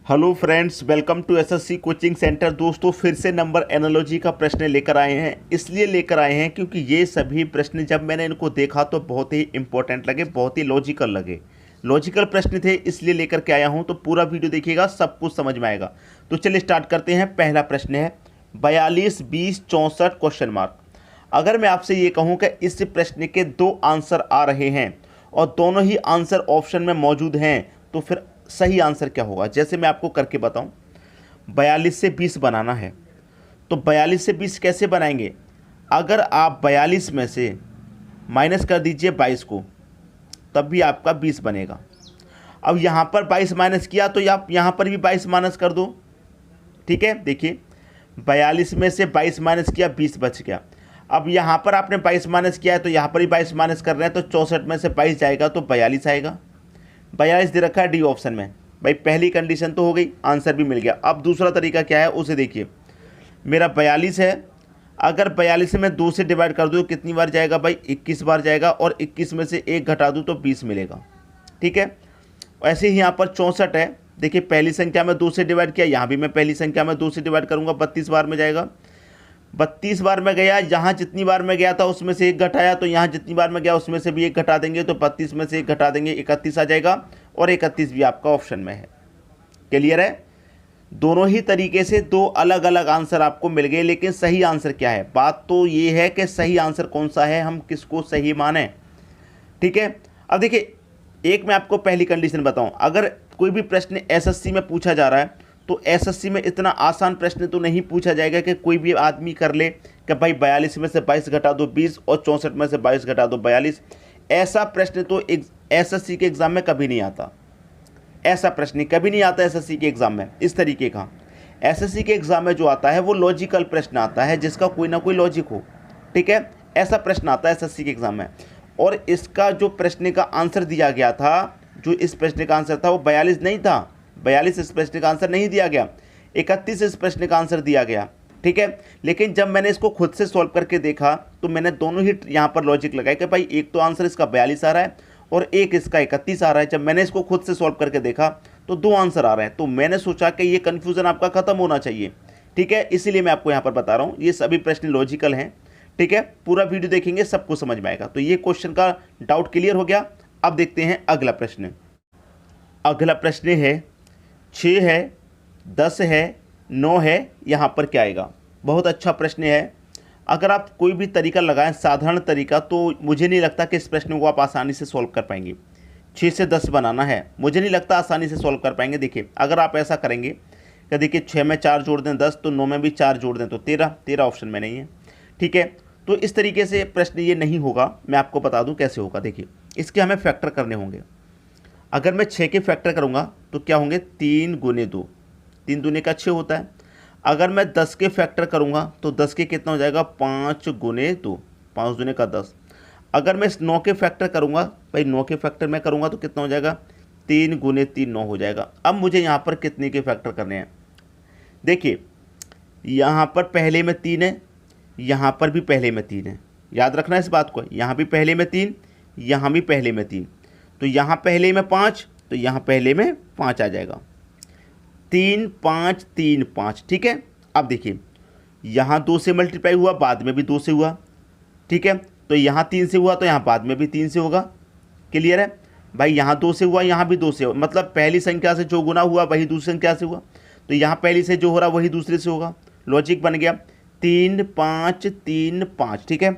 Hello friends, welcome to SSC coaching centre. दोस्तों, फिर से नंबर एनालॉजी का प्रश्न लेकर आए हैं। इसलिए लेकर आए हैं क्योंकि ये सभी प्रश्न जब मैंने इनको देखा तो बहुत ही इंपॉर्टेंट लगे, बहुत ही लॉजिकल लगे। लॉजिकल प्रश्न थे इसलिए लेकर के आया हूँ। तो पूरा वीडियो देखिएगा, सब कुछ समझ में आएगा। तो चलिए स्टार्ट करते हैं। पहला प्रश्न है 42, 20, 64 क्वेश्चन मार्क। अगर मैं आपसे ये कहूँ कि इस प्रश्न के दो आंसर आ रहे हैं और दोनों ही आंसर ऑप्शन में मौजूद हैं, तो फिर सही आंसर क्या होगा। जैसे मैं आपको करके बताऊं, 42 से 20 बनाना है तो 42 से 20 कैसे बनाएंगे। अगर आप 42 में से माइनस कर दीजिए 22 को, तब भी आपका 20 बनेगा। अब यहाँ पर 22 माइनस किया तो आप यहाँ पर भी 22 माइनस कर दो। ठीक है, देखिए 42 में से 22 माइनस किया, 20 बच गया। अब यहाँ पर आपने 22 माइनस किया है तो यहाँ पर भी 22 माइनस कर रहे हैं, तो 64 में से 22 जाएगा तो 42 आएगा। 42 दे रखा है डी ऑप्शन में। भाई पहली कंडीशन तो हो गई, आंसर भी मिल गया। अब दूसरा तरीका क्या है उसे देखिए। मेरा 42 है, अगर 42 में 2 से डिवाइड कर दूँ कितनी बार जाएगा भाई, 21 बार जाएगा। और 21 में से 1 घटा दूँ तो 20 मिलेगा। ठीक है, ऐसे ही यहाँ पर 64 है। देखिए पहली संख्या में 2 से डिवाइड किया, यहाँ भी मैं पहली संख्या में 2 से डिवाइड करूँगा, 32 बार में जाएगा। 32 बार में गया, यहाँ जितनी बार में गया था उसमें से 1 घटाया, तो यहाँ जितनी बार में गया उसमें से भी 1 घटा देंगे, तो 32 में से 1 घटा देंगे, 31 आ जाएगा। और 31 भी आपका ऑप्शन में है। क्लियर है। दोनों ही तरीके से दो अलग अलग आंसर आपको मिल गए, लेकिन सही आंसर क्या है। बात तो ये है कि सही आंसर कौन सा है, हम किसको सही माने। ठीक है, अब देखिए एक मैं आपको पहली कंडीशन बताऊं। अगर कोई भी प्रश्न एसएससी में पूछा जा रहा है तो एसएससी में इतना आसान प्रश्न तो नहीं पूछा जाएगा कि कोई भी आदमी कर ले कि भाई 42 में से 22 घटा दो 20 और 64 में से 22 घटा दो 42। ऐसा प्रश्न तो एसएससी के एग्ज़ाम में कभी नहीं आता। ऐसा प्रश्न कभी नहीं आता एसएससी के एग्ज़ाम में इस तरीके का। एसएससी के एग्ज़ाम में जो आता है वो लॉजिकल प्रश्न आता है, जिसका कोई ना कोई लॉजिक हो। ठीक है, ऐसा प्रश्न आता है एसएससी के एग्ज़ाम में। और इसका जो प्रश्न का आंसर दिया गया था, जो इस प्रश्न का आंसर था वो 42 नहीं था। 42 इस प्रश्न का आंसर नहीं दिया गया, 31 इस प्रश्न का आंसर दिया गया। ठीक है, लेकिन जब मैंने इसको खुद से सॉल्व करके देखा तो मैंने दोनों ही यहाँ पर लॉजिक लगाया कि भाई एक तो आंसर इसका 42 आ रहा है और एक इसका 31 आ रहा है। जब मैंने इसको खुद से सॉल्व करके देखा तो 2 आंसर आ रहे हैं, तो मैंने सोचा कि ये कन्फ्यूज़न आपका ख़त्म होना चाहिए। ठीक है, इसीलिए मैं आपको यहाँ पर बता रहा हूँ, ये सभी प्रश्न लॉजिकल हैं। ठीक है, पूरा वीडियो देखेंगे सब कुछ समझ में आएगा। तो ये क्वेश्चन का डाउट क्लियर हो गया। अब देखते हैं अगला प्रश्न। अगला प्रश्न है 6 है, 10 है, 9 है, यहाँ पर क्या आएगा। बहुत अच्छा प्रश्न है। अगर आप कोई भी तरीका लगाएं, साधारण तरीका, तो मुझे नहीं लगता कि इस प्रश्न को आप आसानी से सॉल्व कर पाएंगे। 6 से 10 बनाना है, मुझे नहीं लगता आसानी से सॉल्व कर पाएंगे। देखिए अगर आप ऐसा करेंगे कि देखिए 6 में 4 जोड़ दें 10, तो 9 में भी 4 जोड़ दें तो 13 ऑप्शन में नहीं है। ठीक है, तो इस तरीके से प्रश्न ये नहीं होगा। मैं आपको बता दूँ कैसे होगा। देखिए इसके हमें फैक्टर करने होंगे। अगर मैं 6 के फैक्टर करूँगा तो क्या होंगे, 3 गुने 2, 3 दूने का 6 होता है। अगर मैं 10 के फैक्टर करूँगा तो 10 के कितना हो जाएगा, 5 गुने 2, 5 दूने का 10। अगर मैं 9 के फैक्टर करूँगा, भाई 9 के फैक्टर मैं करूँगा तो कितना हो जाएगा, 3 गुने 3 9 हो जाएगा। अब मुझे यहाँ पर कितने के फैक्टर करने हैं। देखिए यहाँ पर पहले में 3 है, यहाँ पर भी पहले में 3 है। याद रखना इस बात को, यहाँ भी पहले में 3, यहाँ भी पहले में 3। तो यहाँ पहले में 5, तो यहाँ पहले में 5 आ जाएगा। 3 5 3 5। ठीक है, अब देखिए यहाँ 2 से मल्टीप्लाई हुआ, बाद में भी 2 से हुआ। ठीक है, तो यहाँ 3 से हुआ तो यहाँ बाद में भी 3 से होगा। क्लियर है भाई, यहाँ 2 से हुआ, यहाँ भी 2 से हुआ। मतलब पहली संख्या से जो गुना हुआ वही दूसरी संख्या से हुआ, तो यहाँ पहली से जो हो रहा वही दूसरे से होगा। लॉजिक बन गया 3 5 3 5। ठीक है,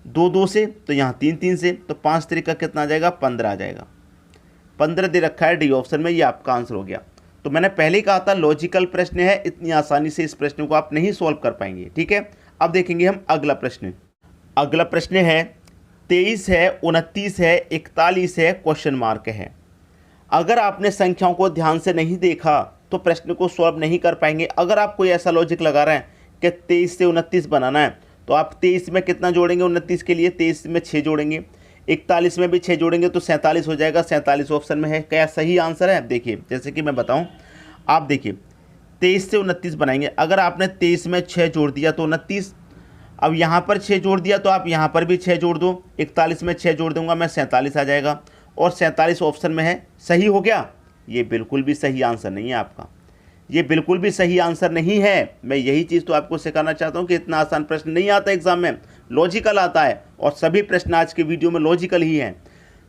2 2 से, तो यहाँ 3 3 से, तो 5 तरीका कितना आ जाएगा, 15 आ जाएगा। 15 दे रखा है डी ऑप्शन में, ये आपका आंसर हो गया। तो मैंने पहले ही कहा था लॉजिकल प्रश्न है, इतनी आसानी से इस प्रश्न को आप नहीं सॉल्व कर पाएंगे। ठीक है, अब देखेंगे हम अगला प्रश्न। अगला प्रश्न है 23 है, 29 है, 41 है, क्वेश्चन मार्क है। अगर आपने संख्याओं को ध्यान से नहीं देखा तो प्रश्न को सॉल्व नहीं कर पाएंगे। अगर आप कोई ऐसा लॉजिक लगा रहे हैं कि 23 से 29 बनाना है, तो आप 23 में कितना जोड़ेंगे, 29 के लिए 23 में 6 जोड़ेंगे, 41 में भी 6 जोड़ेंगे तो 47 हो जाएगा। 47 ऑप्शन में है। क्या सही आंसर है। देखिए जैसे कि मैं बताऊं, आप देखिए 23 से 29 बनाएंगे। अगर आपने 23 में 6 जोड़ दिया तो 29, अब यहाँ पर 6 जोड़ दिया तो आप यहाँ पर भी 6 जोड़ दो। 41 में 6 जोड़ दूंगा मैं, 47 आ जाएगा। और 47 ऑप्शन में है। सही हो गया। ये बिल्कुल भी सही आंसर नहीं है आपका। ये बिल्कुल भी सही आंसर नहीं है। मैं यही चीज़ तो आपको सिखाना चाहता हूँ कि इतना आसान प्रश्न नहीं आता एग्जाम में, लॉजिकल आता है, और सभी प्रश्न आज के वीडियो में लॉजिकल ही हैं।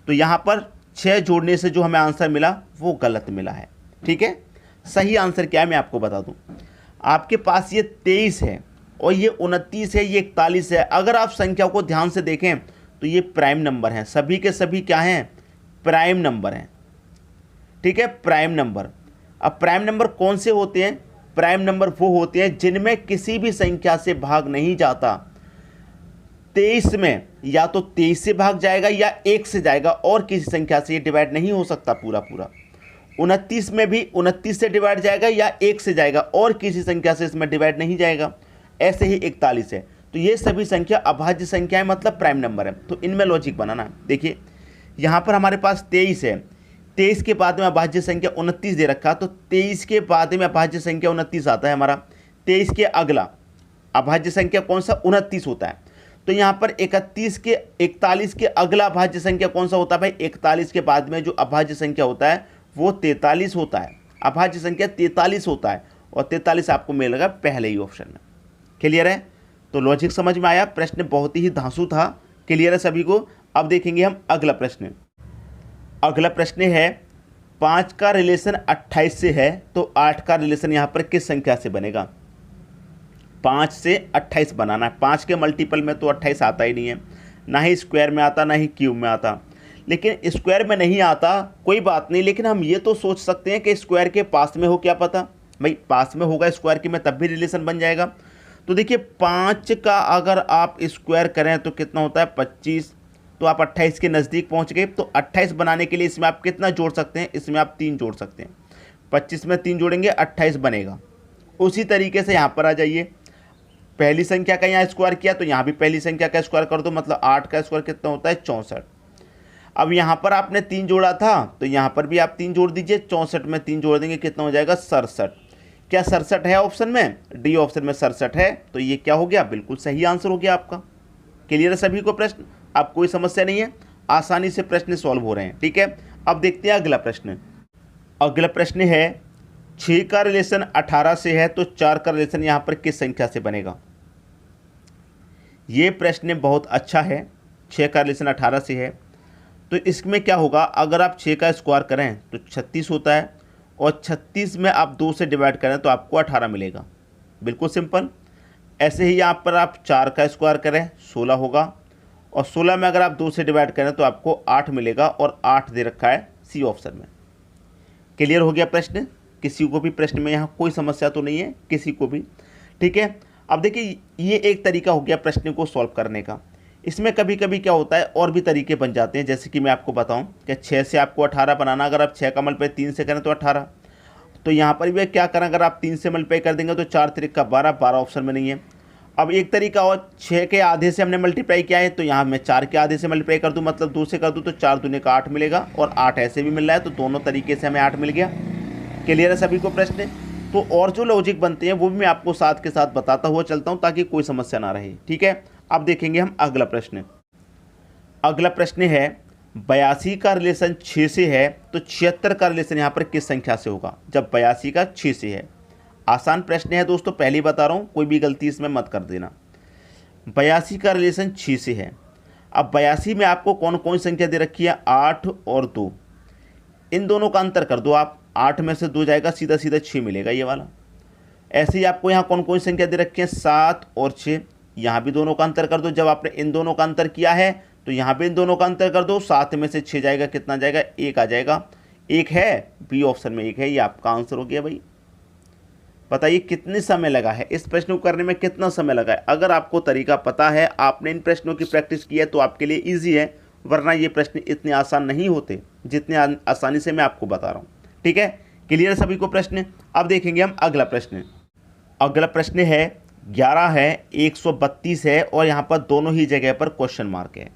तो यहाँ पर 6 जोड़ने से जो हमें आंसर मिला वो गलत मिला है। ठीक है, सही आंसर क्या है मैं आपको बता दूँ। आपके पास ये 23 है और ये 29 है, ये 41 है। अगर आप संख्या को ध्यान से देखें तो ये प्राइम नंबर हैं, सभी के सभी क्या हैं, प्राइम नंबर हैं। ठीक है, प्राइम नंबर। अब प्राइम नंबर कौन से होते हैं, प्राइम नंबर वो होते हैं जिनमें किसी भी संख्या से भाग नहीं जाता। 23 में या तो 23 से भाग जाएगा या 1 से जाएगा, और किसी संख्या से ये डिवाइड नहीं हो सकता पूरा पूरा। 29 में भी 29 से डिवाइड जाएगा या 1 से जाएगा, और किसी संख्या से इसमें डिवाइड नहीं जाएगा। ऐसे ही 41 है। तो ये सभी संख्या अभाज्य संख्या है, मतलब प्राइम नंबर है। तो इनमें लॉजिक बनाना। देखिए यहाँ पर हमारे पास 23 है, 23 के बाद में अभाज्य संख्या 29 दे रखा, तो 23 के बाद में अभाज्य संख्या 29 आता है हमारा। 23 के अगला अभाज्य संख्या कौन सा, 29 होता है। तो यहाँ पर 41 के अगला अभाज्य संख्या कौन सा होता है भाई, 41 के बाद में जो अभाज्य संख्या होता है वो 43 होता है। अभाज्य संख्या 43 होता है, और 43 आपको मिलेगा पहले ही ऑप्शन में। क्लियर है, तो लॉजिक समझ में आया। प्रश्न बहुत ही धांसू था, क्लियर है सभी को। अब देखेंगे हम अगला प्रश्न। अगला प्रश्न है 5 का रिलेशन 28 से है, तो 8 का रिलेशन यहाँ पर किस संख्या से बनेगा। 5 से 28 बनाना है। 5 के मल्टीपल में तो 28 आता ही नहीं है, ना ही स्क्वायर में आता, ना ही क्यूब में आता। लेकिन स्क्वायर में नहीं आता कोई बात नहीं, लेकिन हम ये तो सोच सकते हैं कि स्क्वायर के पास में हो, क्या पता भाई पास में होगा स्क्वायर के में, तब भी रिलेशन बन जाएगा। तो देखिए 5 का अगर आप स्क्वायर करें तो कितना होता है 25, तो आप 28 के नज़दीक पहुंच गए। तो 28 बनाने के लिए इसमें आप कितना जोड़ सकते हैं, इसमें आप 3 जोड़ सकते हैं। 25 में 3 जोड़ेंगे 28 बनेगा। उसी तरीके से यहाँ पर आ जाइए, पहली संख्या का यहाँ स्क्वायर किया तो यहाँ भी पहली संख्या का स्क्वायर कर दो, मतलब 8 का स्क्वायर कितना होता है 64। अब यहाँ पर आपने 3 जोड़ा था तो यहाँ पर भी आप 3 जोड़ दीजिए, 64 में 3 जोड़ देंगे कितना हो जाएगा 67। क्या 67 है ऑप्शन में, डी ऑप्शन में 67 है। तो ये क्या हो गया, बिल्कुल सही आंसर हो गया आपका। क्लियर है सभी को प्रश्न, अब कोई समस्या नहीं है, आसानी से प्रश्न सॉल्व हो रहे हैं। ठीक है, अब देखते हैं अगला प्रश्न। अगला प्रश्न है 6 का रिलेशन 18 से है, तो 4 का रिलेशन यहाँ पर किस संख्या से बनेगा। ये प्रश्न बहुत अच्छा है। 6 का रिलेशन 18 से है, तो इसमें क्या होगा, अगर आप 6 का स्क्वायर करें तो 36 होता है, और 36 में आप 2 से डिवाइड करें तो आपको 18 मिलेगा। बिल्कुल सिंपल। ऐसे ही यहाँ पर आप 4 का स्क्वायर करें 16 होगा, और 16 में अगर आप 2 से डिवाइड करें तो आपको 8 मिलेगा, और 8 दे रखा है सी ऑप्शन में। क्लियर हो गया प्रश्न, किसी को भी प्रश्न में यहाँ कोई समस्या तो नहीं है किसी को भी। ठीक है, अब देखिए ये एक तरीका हो गया प्रश्न को सॉल्व करने का। इसमें कभी कभी क्या होता है और भी तरीके बन जाते हैं, जैसे कि मैं आपको बताऊं कि 6 से आपको 18 बनाना, अगर आप 6 का मल्टीप्लाई 3 से करें तो 18। तो यहाँ पर भी क्या करें, अगर आप 3 से मल्टीप्लाई कर देंगे तो 4 3 का 12, 12 ऑप्शन में नहीं है। अब एक तरीका और, 6 के आधे से हमने मल्टीप्लाई किया है, तो यहाँ मैं 4 के आधे से मल्टीप्लाई कर दूँ, मतलब 2 से कर दूँ, तो 4 दूने का 8 मिलेगा, और 8 ऐसे भी मिल रहा है, तो दोनों तरीके से हमें 8 मिल गया। क्लियर है सभी को प्रश्न। तो और जो लॉजिक बनते हैं वो भी मैं आपको साथ के साथ बताता हुआ चलता हूँ, ताकि कोई समस्या ना रहे। ठीक है, अब देखेंगे हम अगला प्रश्न। अगला प्रश्न है 82 का रिलेशन 6 से है, तो 76 का रिलेशन यहाँ पर किस संख्या से होगा, जब 82 का 6 से है। आसान प्रश्न है दोस्तों, पहले ही बता रहा हूँ, कोई भी गलती इसमें मत कर देना। 82 का रिलेशन 6 से है। अब 82 में आपको कौन कौन संख्या दे रखी है, 8 और 2, इन दोनों का अंतर कर दो आप, 8 में से 2 जाएगा, सीधा सीधा 6 मिलेगा ये वाला। ऐसे ही आपको यहाँ कौन कौन संख्या दे रखी है, 7 और 6, यहाँ भी दोनों का अंतर कर दो। जब आपने इन दोनों का अंतर किया है तो यहाँ भी इन दोनों का अंतर कर दो, 7 में से 6 जाएगा, कितना जाएगा 1 आ जाएगा। 1 है, बी ऑप्शन में 1 है, ये आपका आंसर हो गया भाई। बताइए कितने समय लगा है इस प्रश्न को करने में, कितना समय लगा है। अगर आपको तरीका पता है, आपने इन प्रश्नों की प्रैक्टिस की है, तो आपके लिए ईजी है, वरना ये प्रश्न इतने आसान नहीं होते जितने आसानी से मैं आपको बता रहा हूँ। ठीक है, क्लियर सभी को प्रश्न। अब देखेंगे हम अगला प्रश्न। अगला प्रश्न है 11 है, 132 है, और यहाँ पर दोनों ही जगह पर क्वेश्चन मार्क है।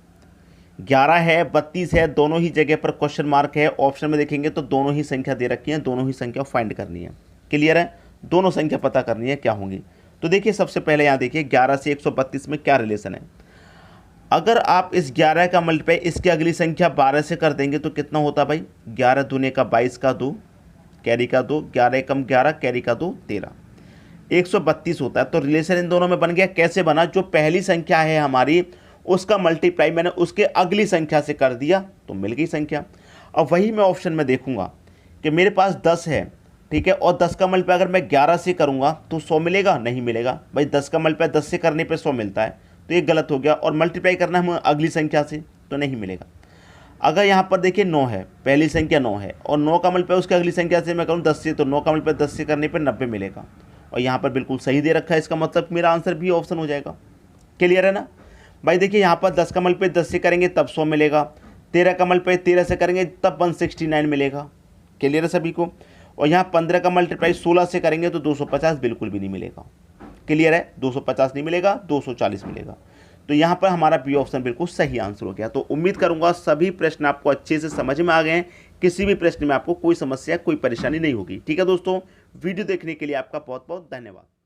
11 है, 32 है, दोनों ही जगह पर क्वेश्चन मार्क है। ऑप्शन में देखेंगे तो दोनों ही संख्या दे रखी है, दोनों ही संख्या फाइंड करनी है। क्लियर है, दोनों संख्या पता करनी है क्या होंगी। तो देखिए सबसे पहले यहाँ देखिए 11 से 132 में क्या रिलेशन है। अगर आप इस 11 का मल्टीप्लाई इसकी अगली संख्या 12 से कर देंगे तो कितना होता भाई, 11 दूने का 22 का 2, कैरी का 2, 11 एकम 11, कैरी का 2 13, 132 होता है। तो रिलेशन इन दोनों में बन गया। कैसे बना? जो पहली संख्या है हमारी उसका मल्टीप्लाई मैंने उसके अगली संख्या से कर दिया तो मिल गई संख्या। अब वही मैं ऑप्शन में देखूंगा कि मेरे पास 10 है, ठीक है, और 10 का मल्टीप्लाई अगर मैं 11 से करूंगा तो 100 मिलेगा? नहीं मिलेगा भाई। 10 का मल्टीप्लाई 10 से करने पे 100 मिलता है, तो ये गलत हो गया। और मल्टीप्लाई करना है अगली संख्या से तो नहीं मिलेगा। अगर यहाँ पर देखिए 9 है, पहली संख्या 9 है, और 9 का मल्टीप्लाई उसकी अगली संख्या से मैं करूँ 10 से, तो 9 का मल्टीप्लाई 10 से करने पर 90 मिलेगा। और यहाँ पर बिल्कुल सही दे रखा है, इसका मतलब मेरा आंसर भी ऑप्शन हो जाएगा। क्लियर है ना भाई? देखिए यहाँ पर 10 का मल्टीप्लाई 10 से करेंगे तब 100 मिलेगा, 13 का मल्टीप्लाई 13 से करेंगे तब 169 मिलेगा। क्लियर है सभी को? और यहाँ 15 का मल्टीप्लाई 16 से करेंगे तो 250 बिल्कुल भी नहीं मिलेगा। क्लियर है? 250 नहीं मिलेगा, 240 मिलेगा। तो यहाँ पर हमारा बी ऑप्शन बिल्कुल सही आंसर हो गया। तो उम्मीद करूंगा सभी प्रश्न आपको अच्छे से समझ में आ गए हैं। किसी भी प्रश्न में आपको कोई समस्या कोई परेशानी नहीं होगी। ठीक है दोस्तों, वीडियो देखने के लिए आपका बहुत बहुत धन्यवाद।